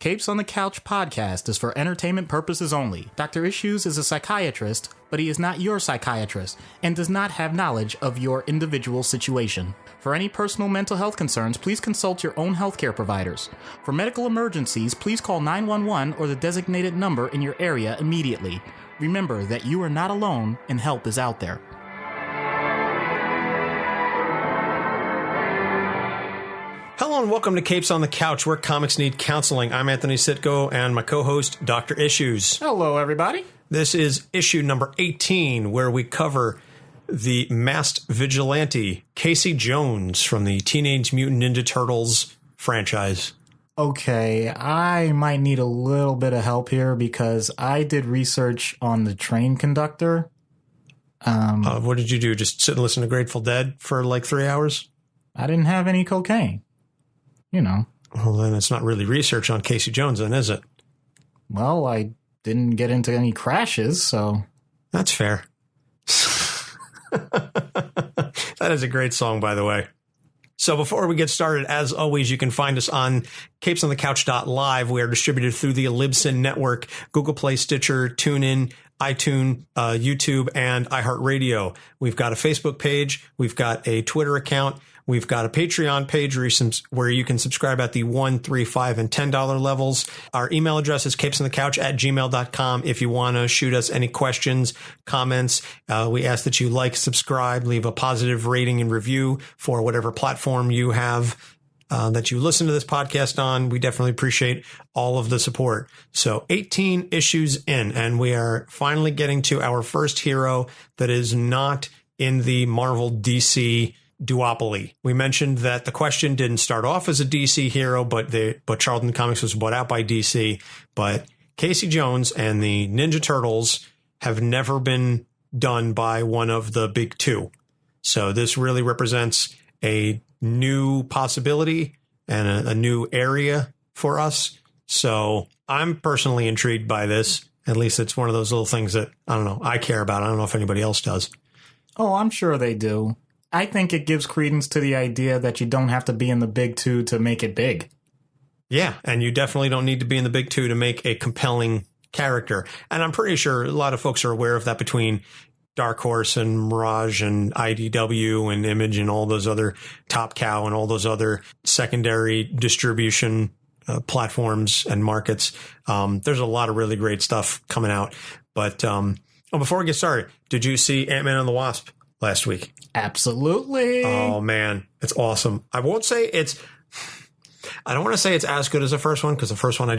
Capes on the Couch podcast is for entertainment purposes only. Dr. Issues is a psychiatrist, but he is not your psychiatrist and does not have knowledge of your individual situation. For any personal mental health concerns, please consult your own healthcare providers. For medical emergencies, please call 911 or the designated number in your area immediately. Remember that you are not alone and help is out there. Hello and welcome to Capes on the Couch, where comics need counseling. I'm Anthony Sitko and my co-host, Dr. Issues. Hello, everybody. This is issue number 18, where we cover the masked vigilante, Casey Jones, from the Teenage Mutant Ninja Turtles franchise. Okay, I might need a little bit of help here because I did research on the train conductor. What did you do? Just sit and listen to Grateful Dead for like 3 hours? I didn't have any cocaine. You know. Well, then it's not really research on Casey Jones, then, is it? Well, I didn't get into any crashes, so... That's fair. That is a great song, by the way. So before we get started, as always, you can find us on capesonthecouch.live. We are distributed through the Libsyn Network, Google Play, Stitcher, TuneIn, iTunes, YouTube, and iHeartRadio. We've got a Facebook page. We've got a Twitter account. We've got a Patreon page where you can subscribe at the $1, $3, $5, and $10 levels. Our email address is capesonthecouch@gmail.com. If you want to shoot us any questions, comments, we ask that you like, subscribe, leave a positive rating and review for whatever platform you have that you listen to this podcast on. We definitely appreciate all of the support. So 18 issues in, and we are finally getting to our first hero that is not in the Marvel DC duopoly. We mentioned that the Question didn't start off as a DC hero, but Charlton Comics was bought out by DC. But Casey Jones and the Ninja Turtles have never been done by one of the big two. So this really represents a new possibility and a new area for us. So I'm personally intrigued by this. At least it's one of those little things that, I don't know, I care about. I don't know if anybody else does. Oh, I'm sure they do. I think it gives credence to the idea that you don't have to be in the big two to make it big. Yeah, and you definitely don't need to be in the big two to make a compelling character. And I'm pretty sure a lot of folks are aware of that between Dark Horse and Mirage and IDW and Image and all those other Top Cow and all those other secondary distribution platforms and markets. There's a lot of really great stuff coming out. But before we get started, did you see Ant-Man and the Wasp last week? Absolutely. Oh, man. It's awesome. I don't want to say it's as good as the first one, because the first one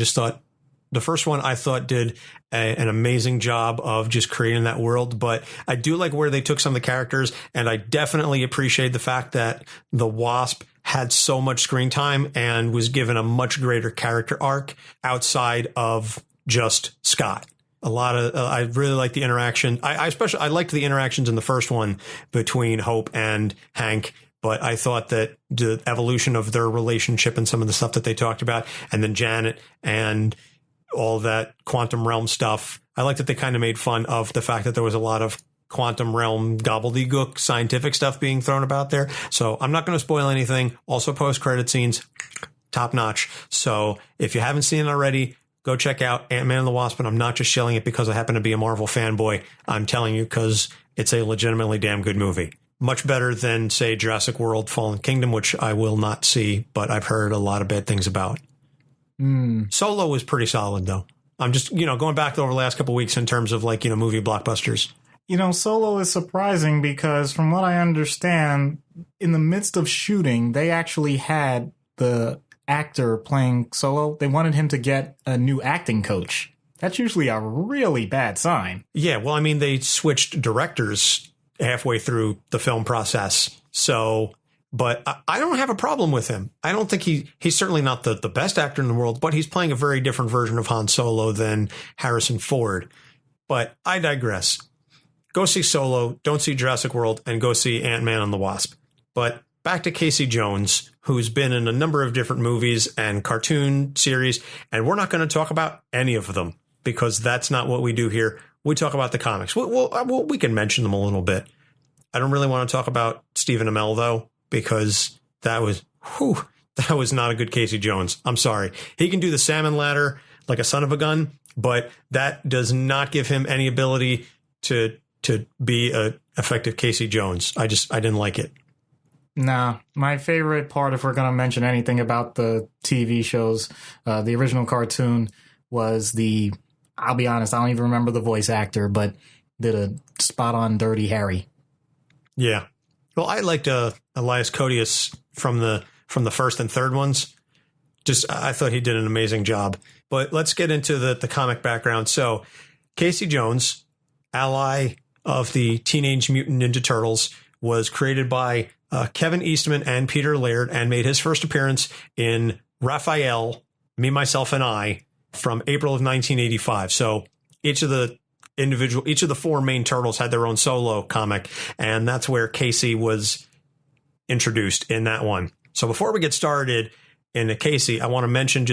I thought did an amazing job of just creating that world. But I do like where they took some of the characters, and I definitely appreciate the fact that the Wasp had so much screen time and was given a much greater character arc outside of just Scott. I really like the interaction. I liked the interactions in the first one between Hope and Hank, but I thought that the evolution of their relationship and some of the stuff that they talked about, and then Janet and all that quantum realm stuff, I like that they kind of made fun of the fact that there was a lot of quantum realm gobbledygook scientific stuff being thrown about there. So I'm not going to spoil anything. Also, post-credit scenes, top notch. So if you haven't seen it already, go check out Ant-Man and the Wasp, and I'm not just shilling it because I happen to be a Marvel fanboy. I'm telling you because it's a legitimately damn good movie. Much better than, say, Jurassic World Fallen Kingdom, which I will not see, but I've heard a lot of bad things about. Solo was pretty solid, though. I'm just, going back over the last couple of weeks in terms of, movie blockbusters. Solo is surprising because from what I understand, in the midst of shooting, they actually had the actor playing Solo. They wanted him to get a new acting coach. That's usually a really bad sign. Yeah, well, I mean, they switched directors halfway through the film process. So, but I don't have a problem with him. I don't think he's certainly not the best actor in the world, but he's playing a very different version of Han Solo than Harrison Ford. But I digress. Go see Solo, don't see Jurassic World, and go see Ant-Man and the Wasp. But back to Casey Jones, who's been in a number of different movies and cartoon series, and we're not going to talk about any of them because that's not what we do here. We talk about the comics. We can mention them a little bit. I don't really want to talk about Stephen Amell, though, because that was That was not a good Casey Jones. I'm sorry. He can do the salmon ladder like a son of a gun, but that does not give him any ability to be a effective Casey Jones. I didn't like it. Nah, my favorite part, if we're going to mention anything about the TV shows, the original cartoon was I'll be honest, I don't even remember the voice actor, but did a spot on Dirty Harry. Yeah. Well, I liked Elias Koteas from the first and third ones. I thought he did an amazing job. But let's get into the comic background. So Casey Jones, ally of the Teenage Mutant Ninja Turtles, was created by Kevin Eastman and Peter Laird and made his first appearance in Raphael, Me, Myself, and I from April of 1985. So each of the four main turtles had their own solo comic, and that's where Casey was introduced in that one. So before we get started into Casey, I want to mention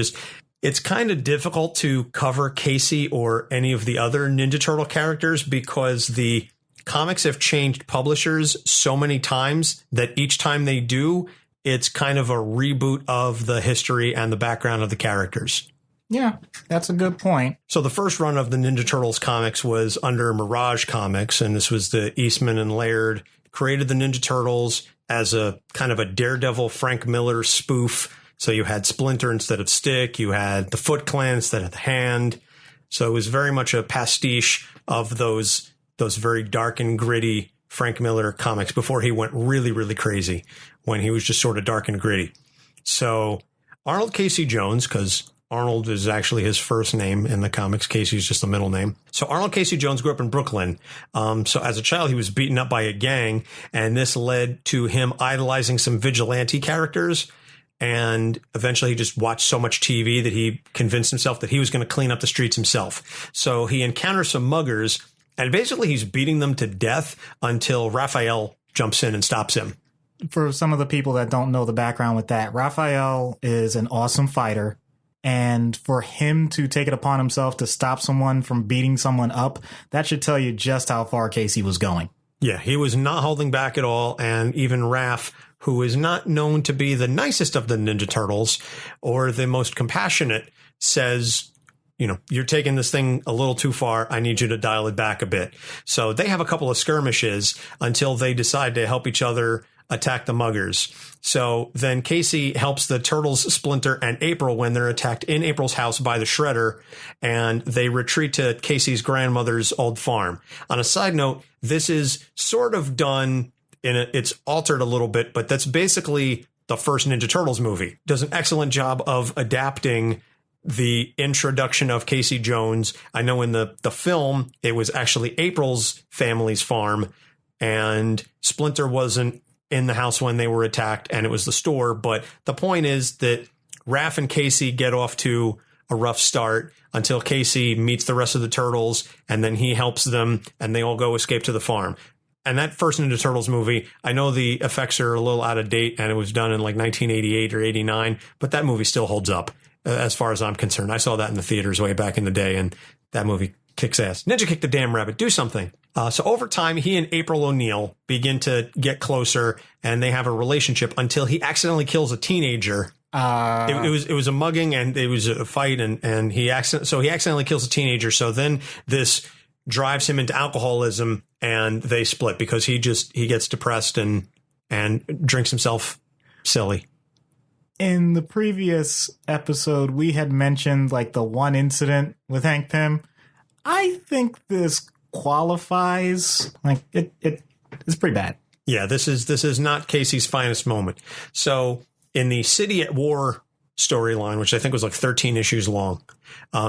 it's kind of difficult to cover Casey or any of the other Ninja Turtle characters because the comics have changed publishers so many times that each time they do, it's kind of a reboot of the history and the background of the characters. Yeah, that's a good point. So the first run of the Ninja Turtles comics was under Mirage Comics, and this was the Eastman and Laird created the Ninja Turtles as a kind of a Daredevil Frank Miller spoof. So you had Splinter instead of Stick, you had the Foot Clan instead of the Hand. So it was very much a pastiche of those very dark and gritty Frank Miller comics before he went really, really crazy, when he was just sort of dark and gritty. So Arnold Casey Jones, because Arnold is actually his first name in the comics. Casey's just a middle name. So Arnold Casey Jones grew up in Brooklyn. So as a child, he was beaten up by a gang, and this led to him idolizing some vigilante characters. And eventually he just watched so much TV that he convinced himself that he was going to clean up the streets himself. So he encounters some muggers, and basically he's beating them to death until Raphael jumps in and stops him. For some of the people that don't know the background with that, Raphael is an awesome fighter. And for him to take it upon himself to stop someone from beating someone up, that should tell you just how far Casey was going. Yeah, he was not holding back at all. And even Raph, who is not known to be the nicest of the Ninja Turtles or the most compassionate, says, you're taking this thing a little too far. I need you to dial it back a bit. So they have a couple of skirmishes until they decide to help each other attack the muggers. So then Casey helps the Turtles, Splinter, and April when they're attacked in April's house by the Shredder, and they retreat to Casey's grandmother's old farm. On a side note, this is sort of done it's altered a little bit, but that's basically the first Ninja Turtles movie. Does an excellent job of adapting the introduction of Casey Jones. I know in the film, it was actually April's family's farm, and Splinter wasn't in the house when they were attacked, and it was the store. But the point is that Raph and Casey get off to a rough start until Casey meets the rest of the Turtles, and then he helps them, and they all go escape to the farm. And that first Ninja Turtles movie, I know the effects are a little out of date, and it was done in like 1988 or 89, but that movie still holds up as far as I'm concerned. I saw that in the theaters way back in the day, and that movie kicks ass. Ninja kick the damn rabbit. Do something. So over time, he and April O'Neil begin to get closer, and they have a relationship until he accidentally kills a teenager. It was a mugging, and it was a fight, and he accidentally kills a teenager. So then this drives him into alcoholism, and they split because he gets depressed and drinks himself silly. In the previous episode, we had mentioned like the one incident with Hank Pym. I think this qualifies. Like it's pretty bad. Yeah, this is not Casey's finest moment. So in the City at War storyline, which I think was like 13 issues long,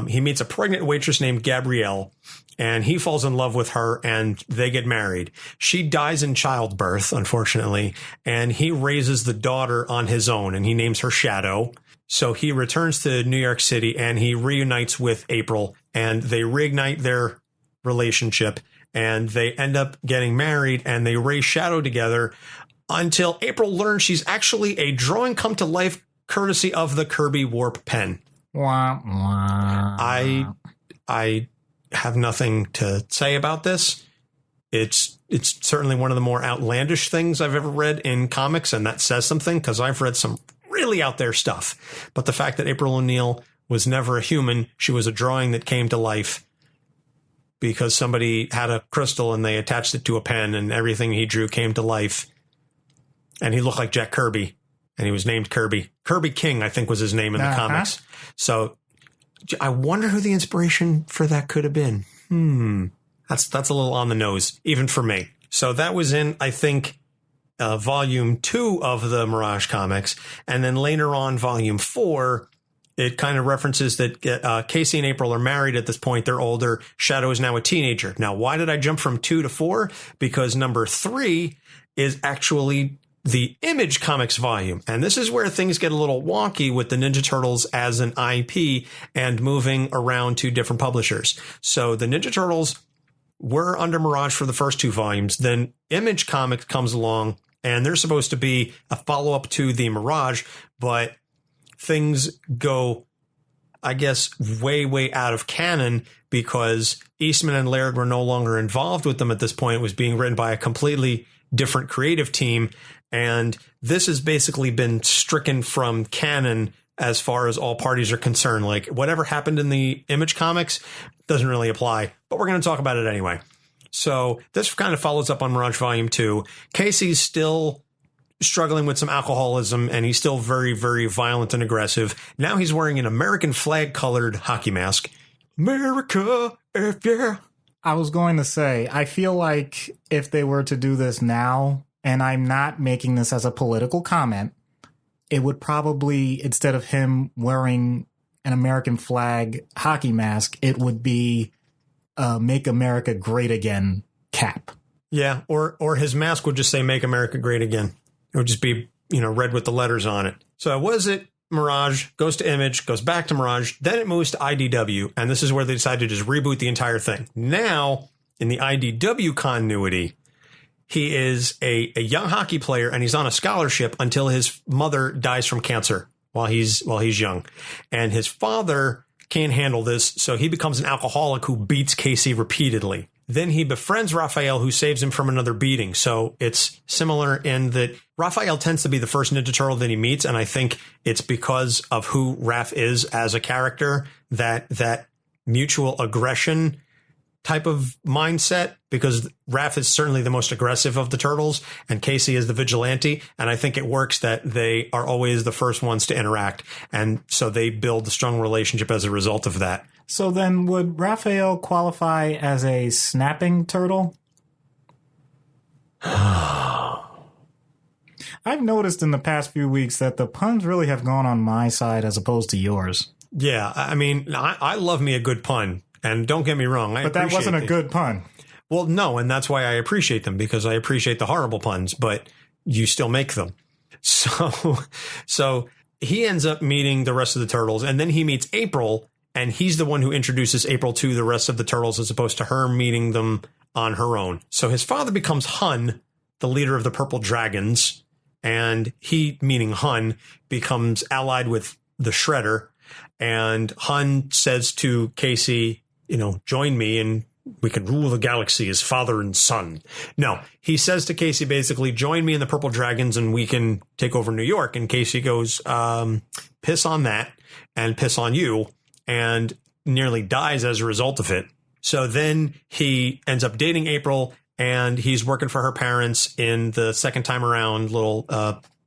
he meets a pregnant waitress named Gabrielle, and he falls in love with her, and they get married. She dies in childbirth, unfortunately, and he raises the daughter on his own, and he names her Shadow. So he returns to New York City, and he reunites with April, and they reignite their relationship, and they end up getting married, and they raise Shadow together until April learns she's actually a drawing come to life courtesy of the Kirby Warp pen. Wah, wah. I have nothing to say about this. It's certainly one of the more outlandish things I've ever read in comics, and that says something because I've read some really out there stuff. But the fact that April O'Neil was never a human, she was a drawing that came to life because somebody had a crystal and they attached it to a pen and everything he drew came to life. And he looked like Jack Kirby and he was named Kirby. Kirby King, I think, was his name in the comics. So I wonder who the inspiration for that could have been. That's a little on the nose, even for me. So that was in, I think, volume 2 of the Mirage comics. And then later on, volume 4, it kind of references that Casey and April are married at this point. They're older. Shadow is now a teenager. Now, why did I jump from 2 to 4? Because number 3 is actually the Image Comics volume. And this is where things get a little wonky with the Ninja Turtles as an IP and moving around to different publishers. So the Ninja Turtles were under Mirage for the first 2 volumes. Then Image Comics comes along and they're supposed to be a follow-up to the Mirage, but things go, I guess, way, way out of canon because Eastman and Laird were no longer involved with them at this point. It was being written by a completely different creative team. And this has basically been stricken from canon as far as all parties are concerned. Like whatever happened in the Image Comics doesn't really apply, but we're going to talk about it anyway. So this kind of follows up on Mirage Volume 2. Casey's still struggling with some alcoholism and he's still very, very violent and aggressive. Now he's wearing an American flag colored hockey mask. America, yeah. I was going to say, I feel like if they were to do this now, and I'm not making this as a political comment, it would probably, instead of him wearing an American flag hockey mask, it would be Make America Great Again cap. Yeah, or his mask would just say Make America Great Again. It would just be, red with the letters on it. So was it Mirage, goes to Image, goes back to Mirage, then it moves to IDW, and this is where they decided to just reboot the entire thing. Now, in the IDW continuity, he is a young hockey player and he's on a scholarship until his mother dies from cancer while he's young. And his father can't handle this, so he becomes an alcoholic who beats Casey repeatedly. Then he befriends Raphael, who saves him from another beating. So it's similar in that Raphael tends to be the first Ninja Turtle that he meets, and I think it's because of who Raph is as a character, that mutual aggression type of mindset, because Raph is certainly the most aggressive of the turtles and Casey is the vigilante. And I think it works that they are always the first ones to interact. And so they build a strong relationship as a result of that. So then would Raphael qualify as a snapping turtle? I've noticed in the past few weeks that the puns really have gone on my side as opposed to yours. Yeah, I mean, I love me a good pun. And don't get me wrong. But that wasn't a good pun. Well, no, and that's why I appreciate them, because I appreciate the horrible puns, but you still make them. So he ends up meeting the rest of the turtles, and then he meets April, and he's the one who introduces April to the rest of the turtles as opposed to her meeting them on her own. So his father becomes Hun, the leader of the Purple Dragons, and he, meaning Hun, becomes allied with the Shredder. And Hun says to Casey, join me and we can rule the galaxy as father and son. No, he says to Casey, basically, join me in the Purple Dragons and we can take over New York. And Casey goes, piss on that and piss on you, and nearly dies as a result of it. So then he ends up dating April and he's working for her parents in the second time around little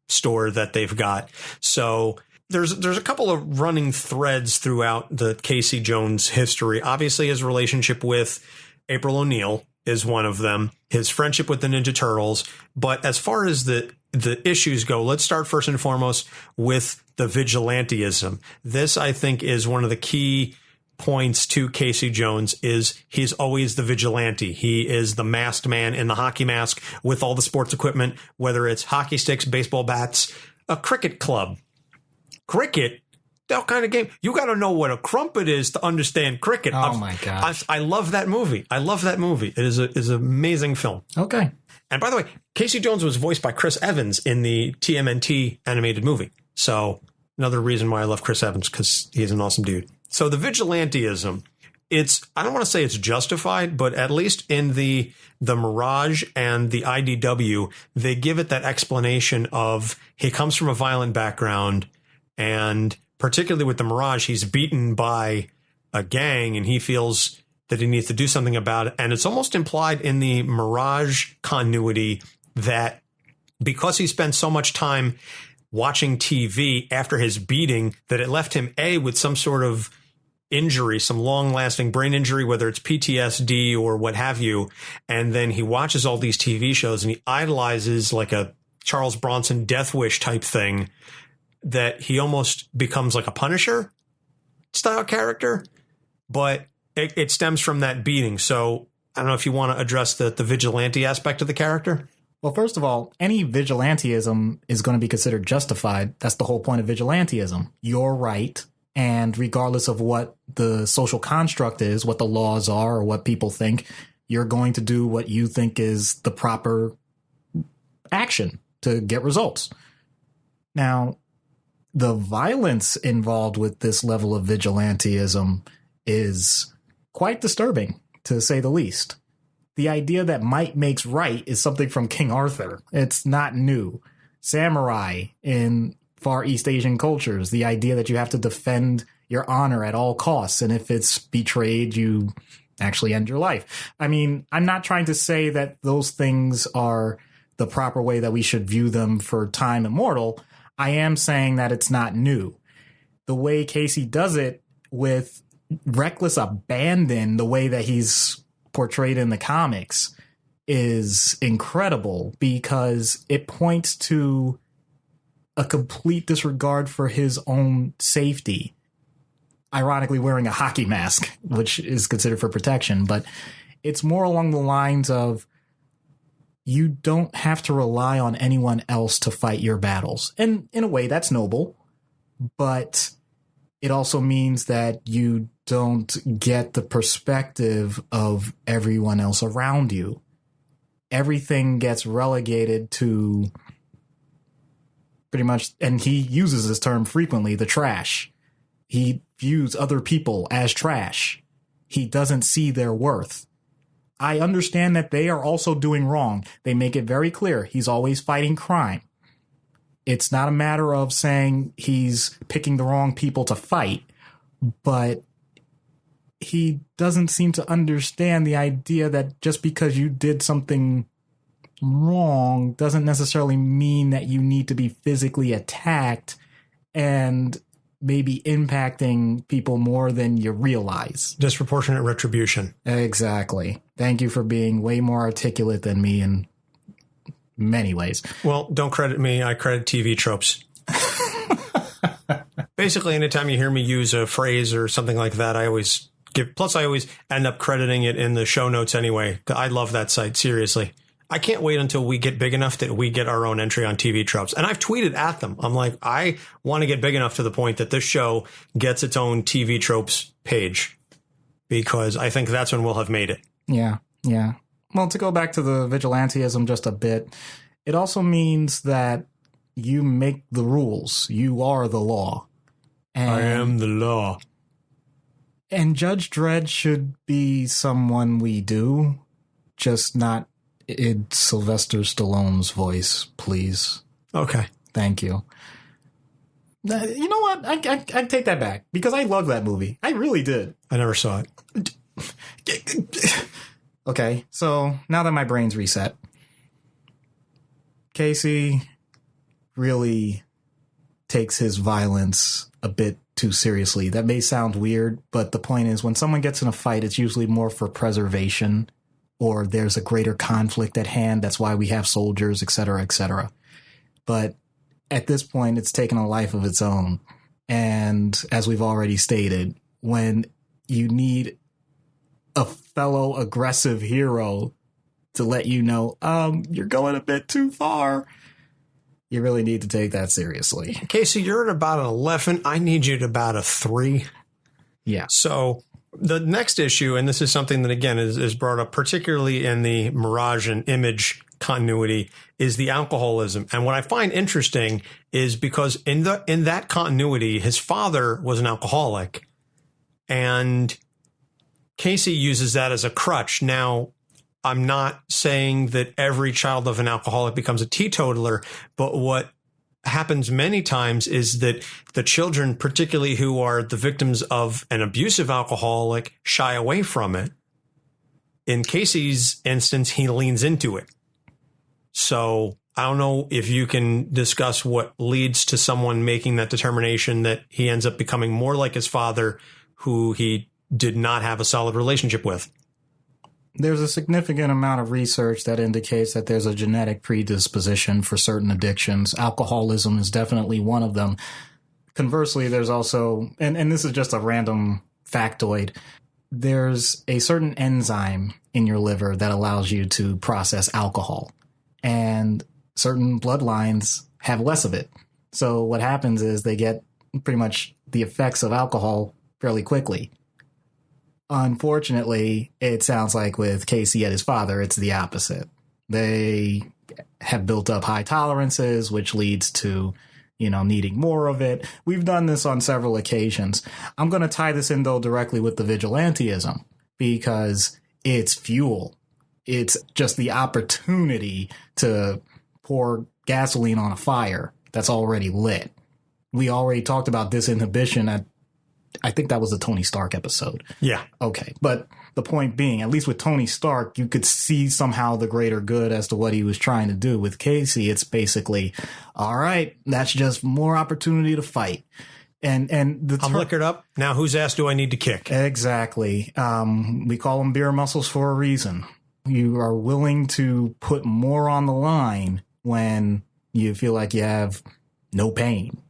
store that they've got. So there's a couple of running threads throughout the Casey Jones history. Obviously, his relationship with April O'Neil is one of them, his friendship with the Ninja Turtles. But as far as the issues go, let's start first and foremost with the vigilanteism. This, I think, is one of the key points to Casey Jones. Is he's always the vigilante. He is the masked man in the hockey mask with all the sports equipment, whether it's hockey sticks, baseball bats, a cricket club. Cricket, that kind of game. You got to know what a crumpet is to understand cricket. Oh, my gosh. I love that movie. It is an amazing film. Okay. And by the way, Casey Jones was voiced by Chris Evans in the TMNT animated movie. So another reason why I love Chris Evans, because he's an awesome dude. So the vigilanteism, I don't want to say it's justified, but at least in the Mirage and the IDW, they give it that explanation of he comes from a violent background, and particularly with the Mirage, he's beaten by a gang and he feels that he needs to do something about it. And it's almost implied in the Mirage continuity that because he spent so much time watching TV after his beating, that it left him with some sort of injury, some long-lasting brain injury, whether it's PTSD or what have you. And then he watches all these TV shows and he idolizes like a Charles Bronson Death Wish type thing, that he almost becomes like a Punisher style character. But it stems from that beating. So I don't know if you want to address the vigilante aspect of the character. Well, first of all, any vigilantism is going to be considered justified. That's the whole point of vigilantism. You're right. And regardless of what the social construct is, what the laws are, or what people think, you're going to do what you think is the proper action to get results. Now, the violence involved with this level of vigilantism is quite disturbing, to say the least. The idea that might makes right is something from King Arthur. It's not new. Samurai in Far East Asian cultures, the idea that you have to defend your honor at all costs, and if it's betrayed, you actually end your life. I mean, I'm not trying to say that those things are the proper way that we should view them for time immortal. I am saying that it's not new. The way Casey does it with reckless abandon, the way that he's portrayed in the comics, is incredible because it points to a complete disregard for his own safety. Ironically, wearing a hockey mask, which is considered for protection, but it's more along the lines of you don't have to rely on anyone else to fight your battles. And in a way, that's noble, but it also means that you don't get the perspective of everyone else around you. Everything gets relegated to pretty much, and he uses this term frequently, the trash. He views other people as trash. He doesn't see their worth. I understand that they are also doing wrong. They make it very clear he's always fighting crime. It's not a matter of saying he's picking the wrong people to fight, but he doesn't seem to understand the idea that just because you did something wrong doesn't necessarily mean that you need to be physically attacked and maybe impacting people more than you realize. Disproportionate retribution. Exactly. Thank you for being way more articulate than me in many ways. Well, don't credit me. I credit TV tropes. Basically, anytime you hear me use a phrase or something like that, I always give. Plus, I always end up crediting it in the show notes anyway. I love that site. Seriously. I can't wait until we get big enough that we get our own entry on TV tropes. And I've tweeted at them. I'm like, I want to get big enough to the point that this show gets its own TV tropes page, because I think that's when we'll have made it. Yeah. Yeah. Well, to go back to the vigilantism just a bit, it also means that you make the rules. You are the law. And I am the law. And Judge Dredd should be someone we do, just not in Sylvester Stallone's voice, please. Okay. Thank you. You know what? I take that back, because I love that movie. I really did. I never saw it. Okay, so now that my brain's reset, Casey really takes his violence a bit too seriously. That may sound weird, but the point is, when someone gets in a fight, it's usually more for preservation, or there's a greater conflict at hand. That's why we have soldiers, et cetera, et cetera. But at this point, it's taken a life of its own. And as we've already stated, when you need a fellow aggressive hero to let you know, you're going a bit too far, you really need to take that seriously. Casey, you're at about an 11. I need you at about a 3. Yeah. So the next issue, and this is something that, again, is brought up particularly in the Mirage and Image continuity, is the alcoholism. And what I find interesting is because in that continuity, his father was an alcoholic, and Casey uses that as a crutch. Now, I'm not saying that every child of an alcoholic becomes a teetotaler, but what happens many times is that the children, particularly who are the victims of an abusive alcoholic, shy away from it. In Casey's instance, he leans into it. So I don't know if you can discuss what leads to someone making that determination that he ends up becoming more like his father, who he did not have a solid relationship with. There's a significant amount of research that indicates that there's a genetic predisposition for certain addictions. Alcoholism is definitely one of them. Conversely, there's also, and this is just a random factoid, there's a certain enzyme in your liver that allows you to process alcohol. And certain bloodlines have less of it. So what happens is they get pretty much the effects of alcohol fairly quickly. Unfortunately, it sounds like with Casey and his father, it's the opposite. They have built up high tolerances, which leads to, needing more of it. We've done this on several occasions. I'm going to tie this in, though, directly with the vigilantism, because it's fuel. It's just the opportunity to pour gasoline on a fire that's already lit. We already talked about disinhibition I think that was the Tony Stark episode. Yeah. Okay. But the point being, at least with Tony Stark, you could see somehow the greater good as to what he was trying to do. With Casey, it's basically, all right, that's just more opportunity to fight. And I'm liquored up. Now whose ass do I need to kick? Exactly. We call them beer muscles for a reason. You are willing to put more on the line when you feel like you have no pain.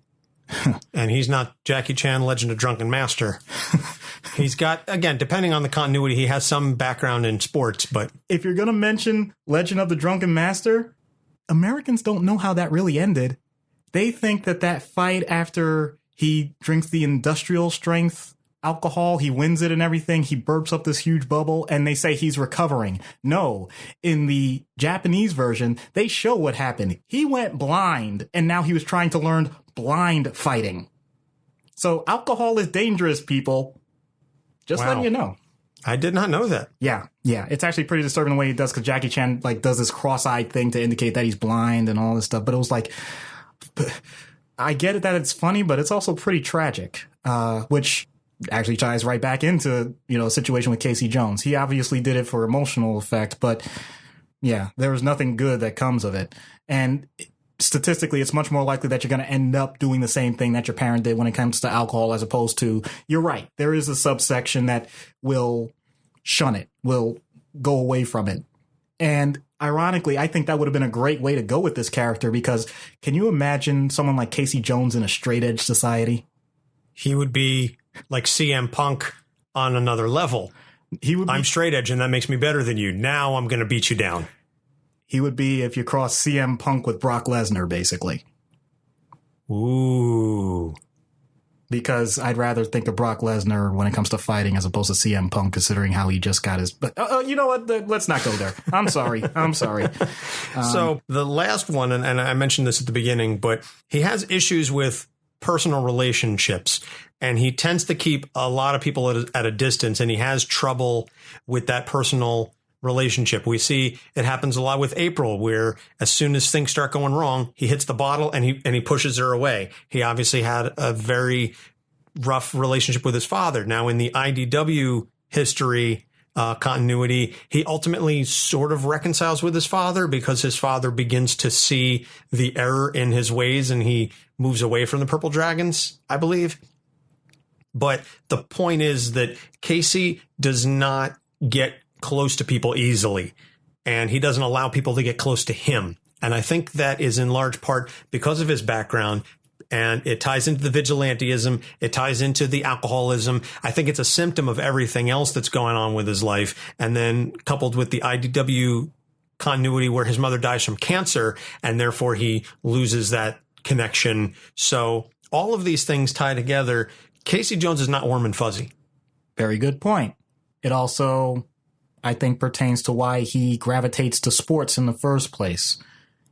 And he's not Jackie Chan, Legend of Drunken Master. He's got, again, depending on the continuity, he has some background in sports, but if you're going to mention Legend of the Drunken Master, Americans don't know how that really ended. They think that fight after he drinks the industrial strength alcohol, he wins it and everything, he burps up this huge bubble, and they say he's recovering. No, in the Japanese version, they show what happened. He went blind, and now he was trying to learn blind fighting. So alcohol is dangerous, people. Just letting you know. I did not know that. Yeah. It's actually pretty disturbing the way he does, because Jackie Chan does this cross-eyed thing to indicate that he's blind and all this stuff. But it was I get it that it's funny, but it's also pretty tragic, which actually ties right back into, a situation with Casey Jones. He obviously did it for emotional effect, but yeah, there was nothing good that comes of it. And statistically, it's much more likely that you're going to end up doing the same thing that your parent did when it comes to alcohol, as opposed to, you're right, there is a subsection that will shun it, will go away from it. And ironically, I think that would have been a great way to go with this character, because can you imagine someone like Casey Jones in a straight edge society? He would be like CM Punk on another level. I'm straight edge, and that makes me better than you. Now I'm going to beat you down. He would be if you cross CM Punk with Brock Lesnar, basically. Ooh. Because I'd rather think of Brock Lesnar when it comes to fighting as opposed to CM Punk, considering how he just got his... But you know what? Let's not go there. I'm sorry. So the last one, and I mentioned this at the beginning, but he has issues with personal relationships, and he tends to keep a lot of people at a distance, and he has trouble with that personal relationship. We see it happens a lot with April, where as soon as things start going wrong, he hits the bottle and he pushes her away. He obviously had a very rough relationship with his father. Now, in the IDW history continuity, he ultimately sort of reconciles with his father, because his father begins to see the error in his ways, and he moves away from the Purple Dragons, I believe. But the point is that Casey does not get close to people easily, and he doesn't allow people to get close to him. And I think that is in large part because of his background, and it ties into the vigilantism. It ties into the alcoholism. I think it's a symptom of everything else that's going on with his life. And then coupled with the IDW continuity, where his mother dies from cancer, and therefore he loses that connection. So all of these things tie together. Casey Jones is not warm and fuzzy. Very good point. It also, I think, pertains to why he gravitates to sports in the first place.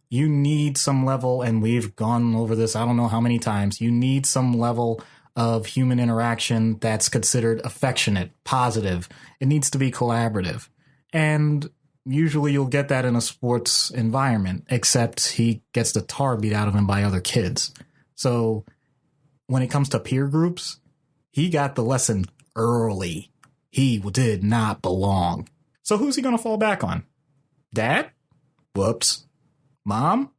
You need some level, and we've gone over this I don't know how many times, you need some level of human interaction that's considered affectionate, positive. It needs to be collaborative. And usually you'll get that in a sports environment, except he gets the tar beat out of him by other kids. So when it comes to peer groups, he got the lesson early. He did not belong. So who's he going to fall back on? Dad? Whoops. Mom?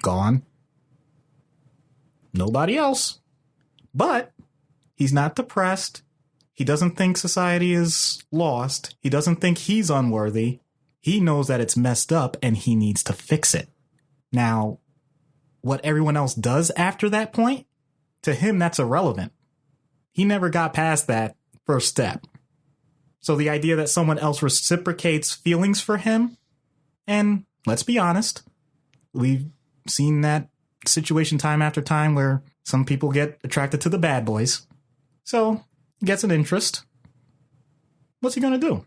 Gone. Nobody else. But he's not depressed. He doesn't think society is lost. He doesn't think he's unworthy. He knows that it's messed up and he needs to fix it. Now, what everyone else does after that point, to him, that's irrelevant. He never got past that first step. So the idea that someone else reciprocates feelings for him, and let's be honest, we've seen that situation time after time where some people get attracted to the bad boys. So he gets an interest. What's he going to do?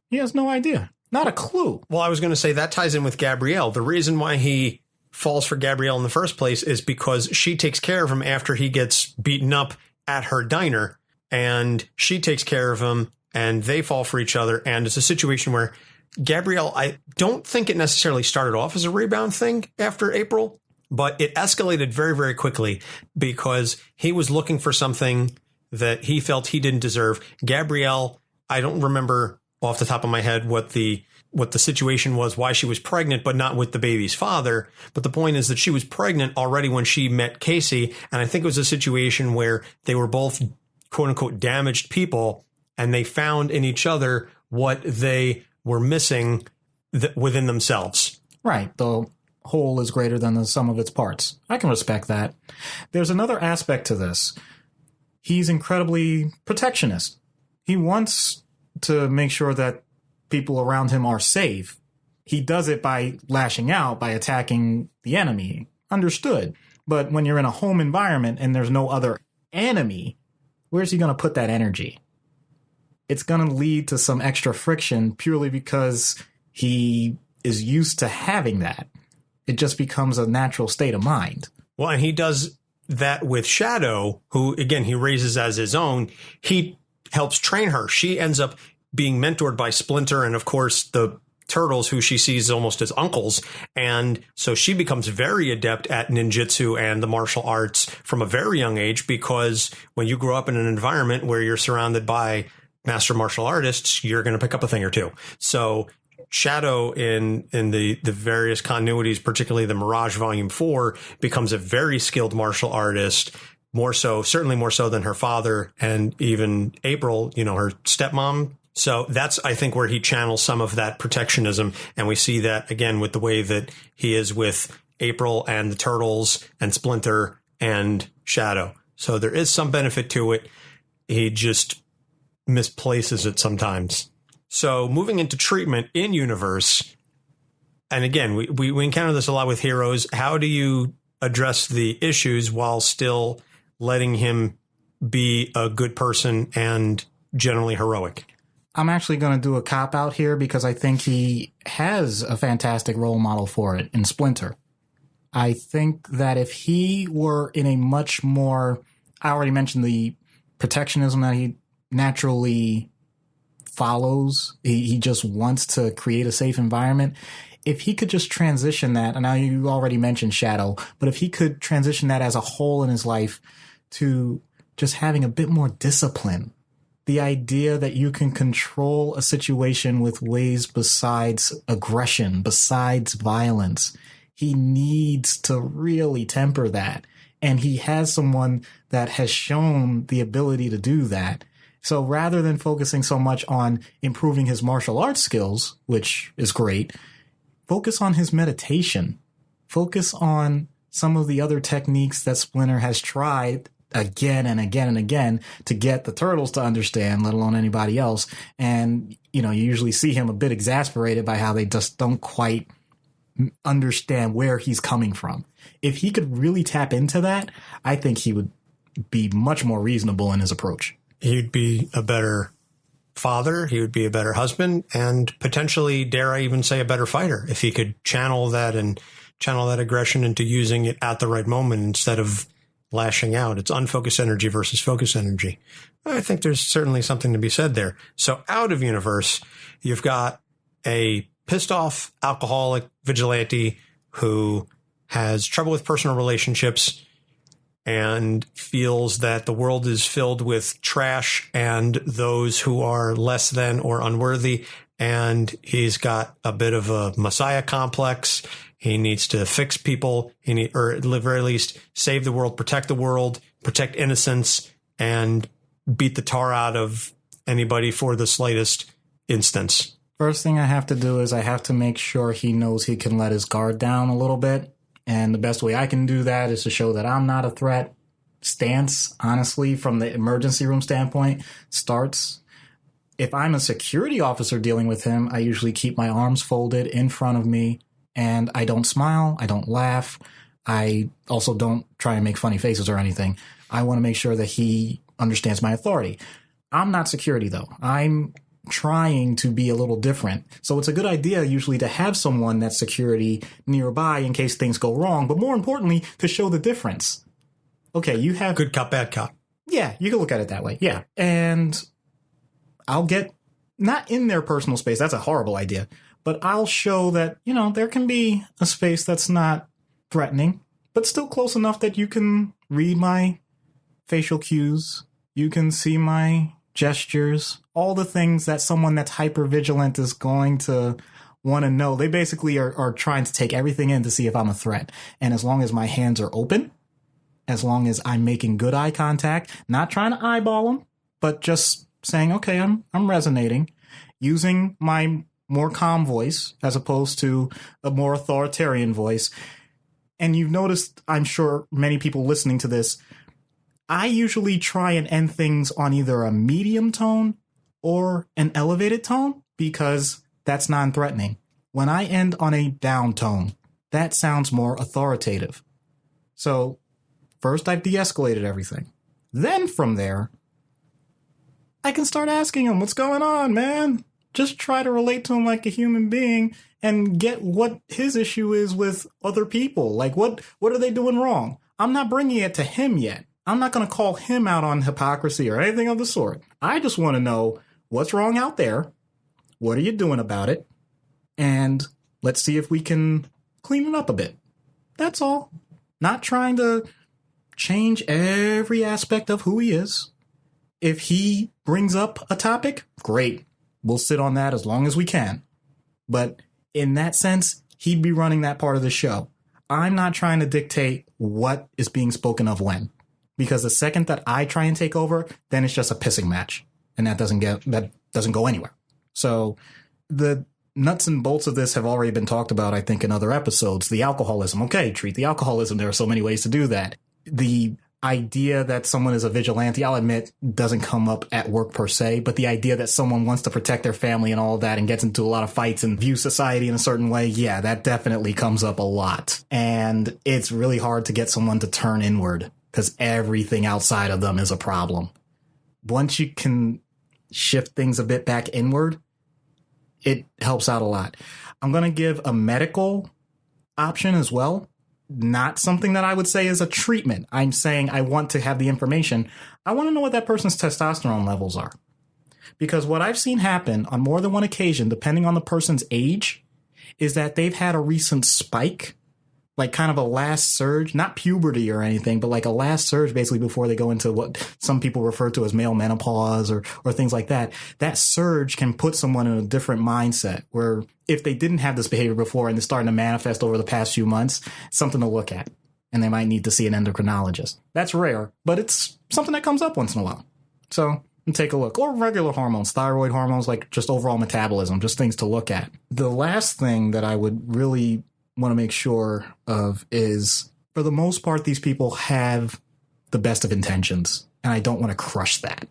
He has no idea. Not a clue. Well, I was going to say that ties in with Gabrielle. The reason why he falls for Gabrielle in the first place is because she takes care of him after he gets beaten up at her diner, and she takes care of him and they fall for each other. And it's a situation where Gabrielle, I don't think it necessarily started off as a rebound thing after April, but it escalated very, very quickly because he was looking for something that he felt he didn't deserve. Gabrielle, I don't remember off the top of my head what the situation was, why she was pregnant, but not with the baby's father. But the point is that she was pregnant already when she met Casey. And I think it was a situation where they were both, quote unquote, damaged people, and they found in each other what they were missing within themselves. Right. The whole is greater than the sum of its parts. I can respect that. There's another aspect to this. He's incredibly protectionist. He wants to make sure that people around him are safe. He does it by lashing out, by attacking the enemy. Understood. But when you're in a home environment and there's no other enemy, where's he going to put that energy? It's going to lead to some extra friction purely because he is used to having that. It just becomes a natural state of mind. Well, and he does that with Shadow, who, again, he raises as his own. He helps train her. She ends up being mentored by Splinter and, of course, the Turtles, who she sees almost as uncles. And so she becomes very adept at ninjutsu and the martial arts from a very young age, because when you grow up in an environment where you're surrounded by master martial artists, you're going to pick up a thing or two. So Shadow in the various continuities, particularly the Mirage Volume 4, becomes a very skilled martial artist, more so, certainly more so than her father and even April, her stepmom. So that's, I think, where he channels some of that protectionism. And we see that again with the way that he is with April and the Turtles and Splinter and Shadow. So there is some benefit to it. He just misplaces it sometimes. So moving into treatment in universe. And again, we encounter this a lot with heroes. How do you address the issues while still letting him be a good person and generally heroic? I'm actually going to do a cop-out here because I think he has a fantastic role model for it in Splinter. I think that if he were in a much more, I already mentioned the protectionism that he naturally follows. He just wants to create a safe environment. If he could just transition that, and now you already mentioned Shadow, but if he could transition that as a whole in his life to just having a bit more discipline, the idea that you can control a situation with ways besides aggression, besides violence. He needs to really temper that. And he has someone that has shown the ability to do that. So rather than focusing so much on improving his martial arts skills, which is great, focus on his meditation. Focus on some of the other techniques that Splinter has tried again and again and again to get the Turtles to understand, let alone anybody else. And, you usually see him a bit exasperated by how they just don't quite understand where he's coming from. If he could really tap into that, I think he would be much more reasonable in his approach. He'd be a better father. He would be a better husband, and potentially, dare I even say, a better fighter if he could channel that aggression into using it at the right moment instead of lashing out. It's unfocused energy versus focused energy. I think there's certainly something to be said there. So out of universe, you've got a pissed off alcoholic vigilante who has trouble with personal relationships and feels that the world is filled with trash and those who are less than or unworthy. And he's got a bit of a messiah complex. He needs to fix people, or at the very least, save the world, protect innocence, and beat the tar out of anybody for the slightest instance. First thing I have to do is I have to make sure he knows he can let his guard down a little bit. And the best way I can do that is to show that I'm not a threat. Stance, honestly, from the emergency room standpoint, starts. If I'm a security officer dealing with him, I usually keep my arms folded in front of me, and I don't smile, I don't laugh. I also don't try and make funny faces or anything. I want to make sure that he understands my authority. I'm not security, though. I'm trying to be a little different. So it's a good idea usually to have someone that's security nearby in case things go wrong, but more importantly, to show the difference. Okay, you have... Good cop, bad cop. Yeah, you can look at it that way. Yeah. And I'll get not in their personal space. That's a horrible idea. But I'll show that, there can be a space that's not threatening, but still close enough that you can read my facial cues. You can see my gestures, all the things that someone that's hyper vigilant is going to want to know. They basically are trying to take everything in to see if I'm a threat. And as long as my hands are open, as long as I'm making good eye contact, not trying to eyeball them, but just saying, okay, I'm resonating, using my more calm voice as opposed to a more authoritarian voice. And you've noticed, I'm sure many people listening to this, I usually try and end things on either a medium tone or an elevated tone because that's non-threatening. When I end on a down tone, that sounds more authoritative. So first I've de-escalated everything. Then from there, I can start asking him, what's going on, man? Just try to relate to him like a human being and get what his issue is with other people. Like, what are they doing wrong? I'm not bringing it to him yet. I'm not going to call him out on hypocrisy or anything of the sort. I just want to know what's wrong out there. What are you doing about it? And let's see if we can clean it up a bit. That's all. Not trying to change every aspect of who he is. If he brings up a topic, great. We'll sit on that as long as we can. But in that sense, he'd be running that part of the show. I'm not trying to dictate what is being spoken of when. Because the second that I try and take over, then it's just a pissing match. And that doesn't go anywhere. So the nuts and bolts of this have already been talked about, I think, in other episodes. The alcoholism. Okay, treat the alcoholism. There are so many ways to do that. The idea that someone is a vigilante, I'll admit, doesn't come up at work per se, but the idea that someone wants to protect their family and all of that and gets into a lot of fights and views society in a certain way, yeah, that definitely comes up a lot. And it's really hard to get someone to turn inward because everything outside of them is a problem. Once you can shift things a bit back inward, it helps out a lot. I'm going to give a medical option as well. Not something that I would say is a treatment. I'm saying I want to have the information. I want to know what that person's testosterone levels are. Because what I've seen happen on more than one occasion, depending on the person's age, is that they've had a recent spike, like kind of a last surge, not puberty or anything, but like a last surge basically before they go into what some people refer to as male menopause or things like that. That surge can put someone in a different mindset where if they didn't have this behavior before and it's starting to manifest over the past few months, it's something to look at. And they might need to see an endocrinologist. That's rare, but it's something that comes up once in a while. So take a look. Or regular hormones, thyroid hormones, like just overall metabolism, just things to look at. The last thing that I would really want to make sure of is, for the most part, these people have the best of intentions. And I don't want to crush that.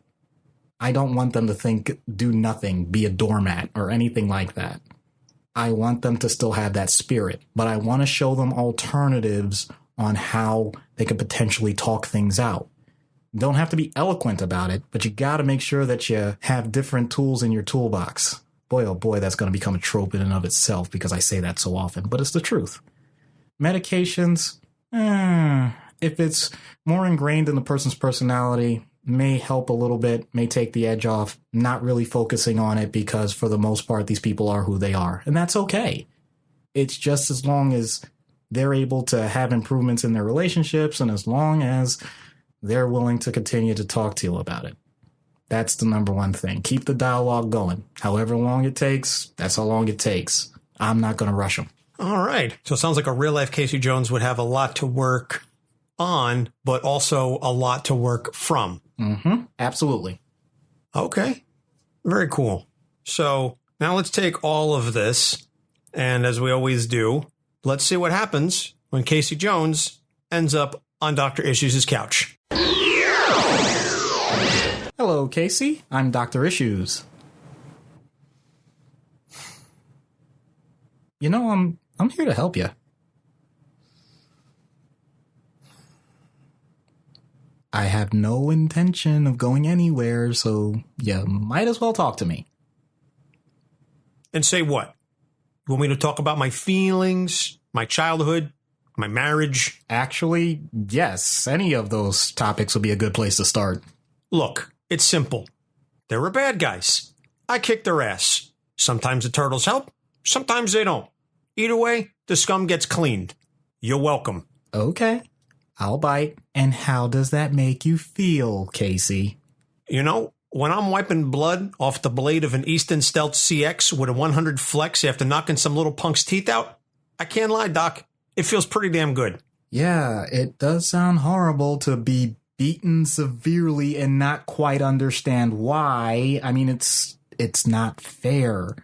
I don't want them to think, do nothing, be a doormat or anything like that. I want them to still have that spirit, but I want to show them alternatives on how they could potentially talk things out. You don't have to be eloquent about it, but you got to make sure that you have different tools in your toolbox. Boy, oh boy, that's going to become a trope in and of itself because I say that so often, but it's the truth. Medications, if it's more ingrained in the person's personality, may help a little bit, may take the edge off, not really focusing on it because for the most part, these people are who they are. And that's okay. It's just as long as they're able to have improvements in their relationships and as long as they're willing to continue to talk to you about it. That's the number one thing. Keep the dialogue going. However long it takes, that's how long it takes. I'm not going to rush them. All right. So it sounds like a real life Casey Jones would have a lot to work on, but also a lot to work from. Mm-hmm. Absolutely. Okay. Very cool. So now let's take all of this, and as we always do, let's see what happens when Casey Jones ends up on Dr. Issues' couch. Hello, Casey. I'm Dr. Issues. You know, I'm here to help you. I have no intention of going anywhere, so you might as well talk to me. And say what? You want me to talk about my feelings, my childhood, my marriage? Actually, yes. Any of those topics would be a good place to start. Look, it's simple. They were bad guys. I kicked their ass. Sometimes the turtles help, sometimes they don't. Either way, the scum gets cleaned. You're welcome. Okay, I'll bite. And how does that make you feel, Casey? You know, when I'm wiping blood off the blade of an Eastman Stealth CX with a 100 flex after knocking some little punk's teeth out, I can't lie, Doc. It feels pretty damn good. Yeah, it does sound horrible to be beaten severely and not quite understand why. I mean, it's not fair.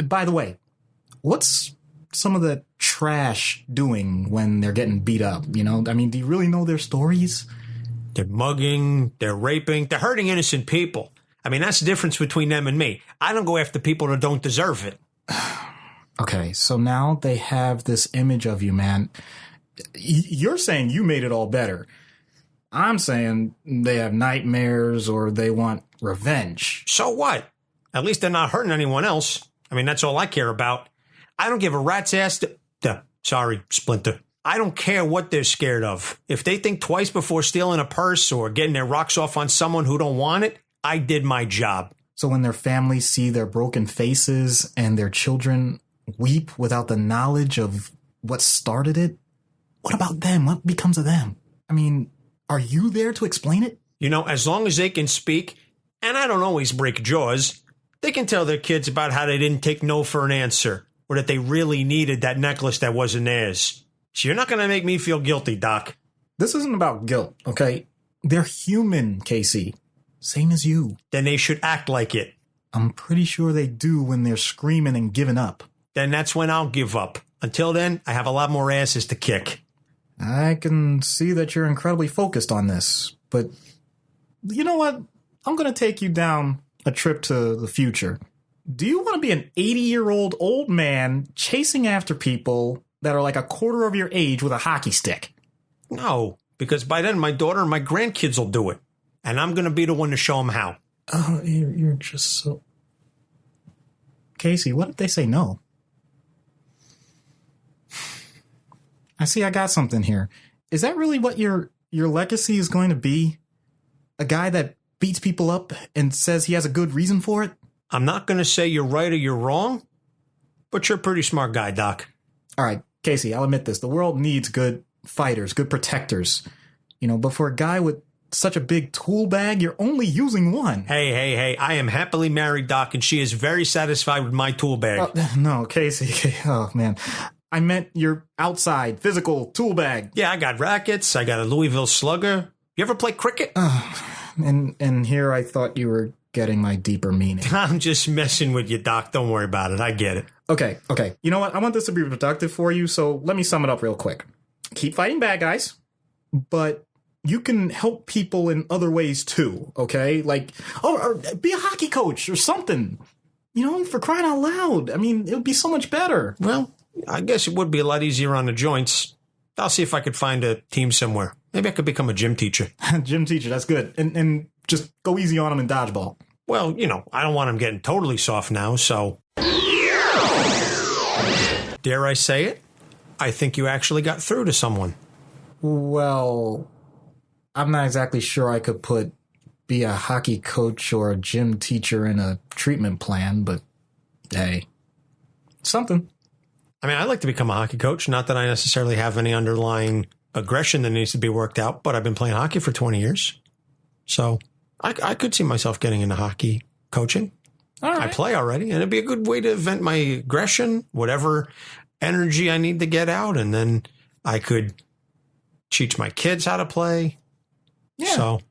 By the way, what's some of the trash doing when they're getting beat up? You know, I mean, do you really know their stories? They're mugging, they're raping, they're hurting innocent people. I mean, that's the difference between them and me. I don't go after people that don't deserve it. Okay, so now they have this image of you, man. You're saying you made it all better. I'm saying they have nightmares or they want revenge. So what? At least they're not hurting anyone else. I mean, that's all I care about. I don't give a rat's ass sorry, Splinter. I don't care what they're scared of. If they think twice before stealing a purse or getting their rocks off on someone who don't want it, I did my job. So when their families see their broken faces and their children weep without the knowledge of what started it, what about them? What becomes of them? I mean, are you there to explain it? You know, as long as they can speak, and I don't always break jaws, they can tell their kids about how they didn't take no for an answer, or that they really needed that necklace that wasn't theirs. So you're not going to make me feel guilty, Doc. This isn't about guilt, okay? They're human, Casey. Same as you. Then they should act like it. I'm pretty sure they do when they're screaming and giving up. Then that's when I'll give up. Until then, I have a lot more asses to kick. I can see that you're incredibly focused on this, but you know what? I'm going to take you down a trip to the future. Do you want to be an 80-year-old old man chasing after people that are like a quarter of your age with a hockey stick? No, because by then my daughter and my grandkids will do it. And I'm going to be the one to show them how. Oh, you're just so... Casey, what if they say no? I see I got something here. Is that really what your legacy is going to be? A guy that beats people up and says he has a good reason for it? I'm not going to say you're right or you're wrong, but you're a pretty smart guy, Doc. All right, Casey, I'll admit this. The world needs good fighters, good protectors. You know, but for a guy with such a big tool bag, you're only using one. Hey, I am happily married, Doc, and she is very satisfied with my tool bag. No, Casey. Oh, man. I meant your outside, physical tool bag. Yeah, I got rackets. I got a Louisville Slugger. You ever play cricket? And here I thought you were getting my deeper meaning. I'm just messing with you, Doc. Don't worry about it. I get it. Okay. You know what? I want this to be productive for you, so let me sum it up real quick. Keep fighting bad guys, but you can help people in other ways too, okay? Like, or be a hockey coach or something. You know, for crying out loud. I mean, it would be so much better. Well, I guess it would be a lot easier on the joints. I'll see if I could find a team somewhere. Maybe I could become a gym teacher. Gym teacher, that's good. And just go easy on them in dodgeball. Well, you know, I don't want them getting totally soft now, so... Dare I say it? I think you actually got through to someone. Well, I'm not exactly sure I could be a hockey coach or a gym teacher in a treatment plan, but hey, something. I mean, I'd like to become a hockey coach. Not that I necessarily have any underlying aggression that needs to be worked out, but I've been playing hockey for 20 years. So I could see myself getting into hockey coaching. All right. I play already, and it'd be a good way to vent my aggression, whatever energy I need to get out, and then I could teach my kids how to play. Yeah. So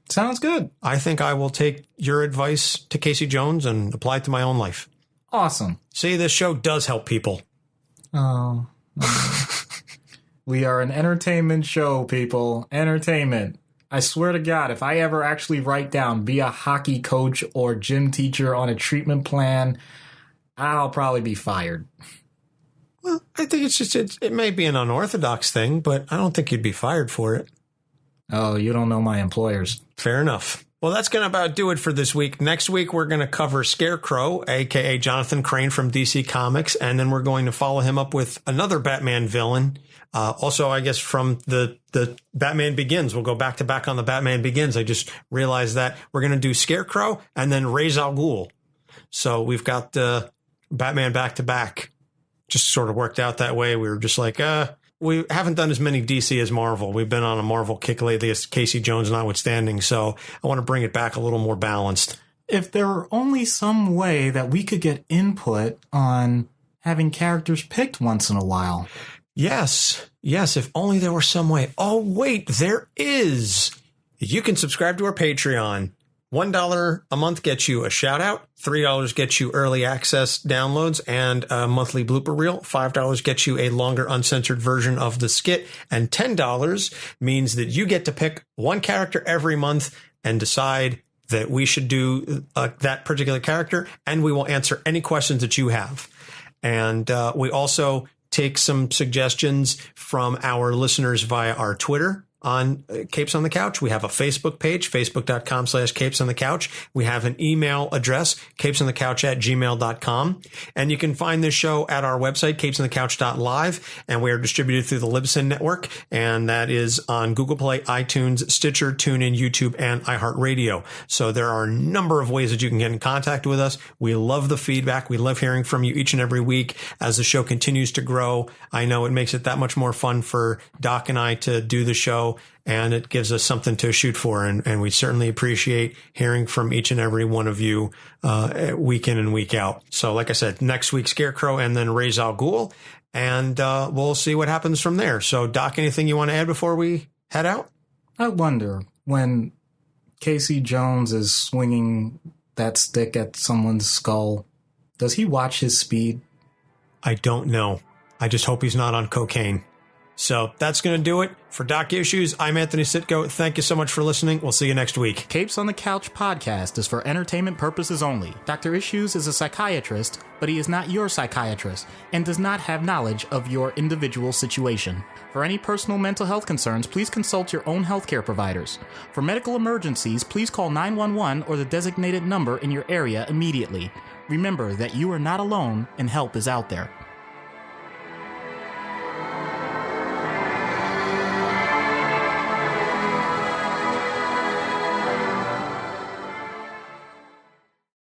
sounds good. I think I will take your advice to Casey Jones and apply it to my own life. Awesome. See, this show does help people. Oh. We are an entertainment show, people. Entertainment. I swear to God, if I ever actually write down be a hockey coach or gym teacher on a treatment plan, I'll probably be fired. Well, I think it may be an unorthodox thing, but I don't think you'd be fired for it. Oh, you don't know my employers. Fair enough. Well, that's going to about do it for this week. Next week, we're going to cover Scarecrow, a.k.a. Jonathan Crane from DC Comics, and then we're going to follow him up with another Batman villain. Also, I guess from the Batman Begins, we'll go back to back on the Batman Begins. I just realized that we're going to do Scarecrow and then Ra's al Ghul. So we've got Batman back to back. Just sort of worked out that way. We were just like, we haven't done as many DC as Marvel. We've been on a Marvel kick lately, as Casey Jones notwithstanding. So I want to bring it back a little more balanced. If there were only some way that we could get input on having characters picked once in a while. Yes, if only there were some way. Oh, wait, there is. You can subscribe to our Patreon. $1 a month gets you a shout out. $3 gets you early access downloads and a monthly blooper reel. $5 gets you a longer uncensored version of the skit. And $10 means that you get to pick one character every month and decide that we should do that particular character. And we will answer any questions that you have. And we also take some suggestions from our listeners via our Twitter on Capes on the Couch. We have a Facebook page, facebook.com/Capes on the Couch. We have an email address, capesonthecouch@gmail.com. And you can find this show at our website, capesonthecouch.live. And we are distributed through the Libsyn Network. And that is on Google Play, iTunes, Stitcher, TuneIn, YouTube, and iHeartRadio. So there are a number of ways that you can get in contact with us. We love the feedback. We love hearing from you each and every week as the show continues to grow. I know it makes it that much more fun for Doc and I to do the show. And it gives us something to shoot for. And we certainly appreciate hearing from each and every one of you week in and week out. So like I said, next week, Scarecrow and then Ra's al Ghul. And we'll see what happens from there. So, Doc, anything you want to add before we head out? I wonder, when Casey Jones is swinging that stick at someone's skull, does he watch his speed? I don't know. I just hope he's not on cocaine. So that's going to do it for Doc Issues. I'm Anthony Sitko. Thank you so much for listening. We'll see you next week. Capes on the Couch podcast is for entertainment purposes only. Dr. Issues is a psychiatrist, but he is not your psychiatrist and does not have knowledge of your individual situation. For any personal mental health concerns, please consult your own healthcare providers. For medical emergencies, please call 911 or the designated number in your area immediately. Remember that you are not alone and help is out there.